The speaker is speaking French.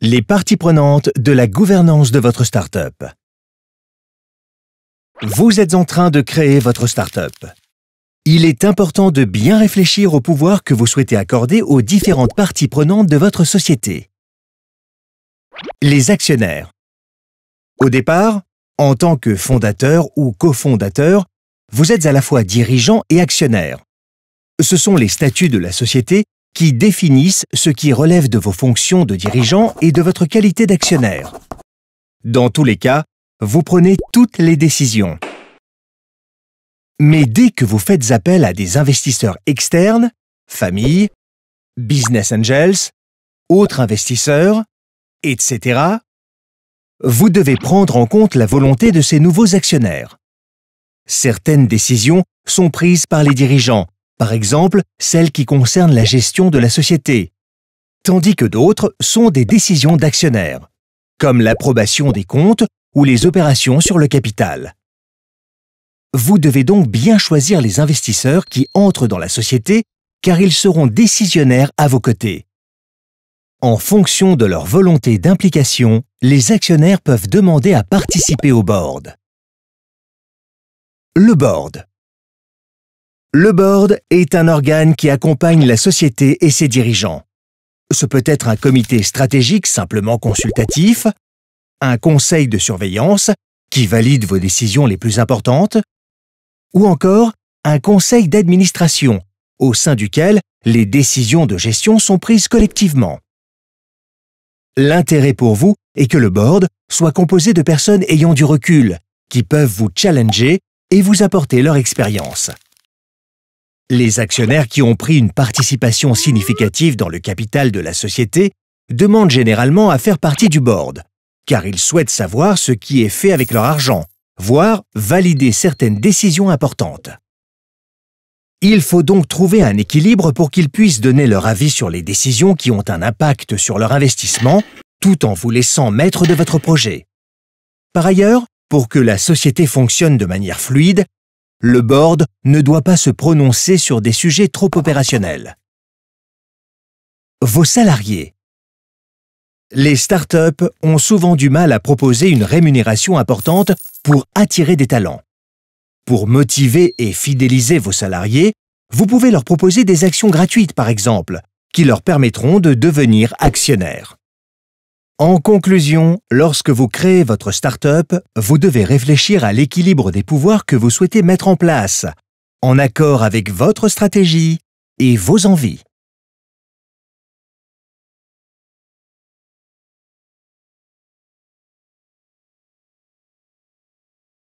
Les parties prenantes de la gouvernance de votre start-up. Vous êtes en train de créer votre start-up. Il est important de bien réfléchir au pouvoir que vous souhaitez accorder aux différentes parties prenantes de votre société. Les actionnaires. Au départ, en tant que fondateur ou cofondateur, vous êtes à la fois dirigeant et actionnaire. Ce sont les statuts de la société qui définissent ce qui relève de vos fonctions de dirigeant et de votre qualité d'actionnaire. Dans tous les cas, vous prenez toutes les décisions. Mais dès que vous faites appel à des investisseurs externes, familles, business angels, autres investisseurs, etc., vous devez prendre en compte la volonté de ces nouveaux actionnaires. Certaines décisions sont prises par les dirigeants, par exemple celles qui concernent la gestion de la société, tandis que d'autres sont des décisions d'actionnaires, comme l'approbation des comptes ou les opérations sur le capital. Vous devez donc bien choisir les investisseurs qui entrent dans la société car ils seront décisionnaires à vos côtés. En fonction de leur volonté d'implication, les actionnaires peuvent demander à participer au board. Le board. Le board est un organe qui accompagne la société et ses dirigeants. Ce peut être un comité stratégique simplement consultatif, un conseil de surveillance qui valide vos décisions les plus importantes, ou encore un conseil d'administration au sein duquel les décisions de gestion sont prises collectivement. L'intérêt pour vous est que le board soit composé de personnes ayant du recul, qui peuvent vous challenger et vous apporter leur expérience. Les actionnaires qui ont pris une participation significative dans le capital de la société demandent généralement à faire partie du board, car ils souhaitent savoir ce qui est fait avec leur argent, voire valider certaines décisions importantes. Il faut donc trouver un équilibre pour qu'ils puissent donner leur avis sur les décisions qui ont un impact sur leur investissement, tout en vous laissant maître de votre projet. Par ailleurs, pour que la société fonctionne de manière fluide, le board ne doit pas se prononcer sur des sujets trop opérationnels. Vos salariés. Les startups ont souvent du mal à proposer une rémunération importante pour attirer des talents. Pour motiver et fidéliser vos salariés, vous pouvez leur proposer des actions gratuites, par exemple, qui leur permettront de devenir actionnaires. En conclusion, lorsque vous créez votre start-up, vous devez réfléchir à l'équilibre des pouvoirs que vous souhaitez mettre en place, en accord avec votre stratégie et vos envies.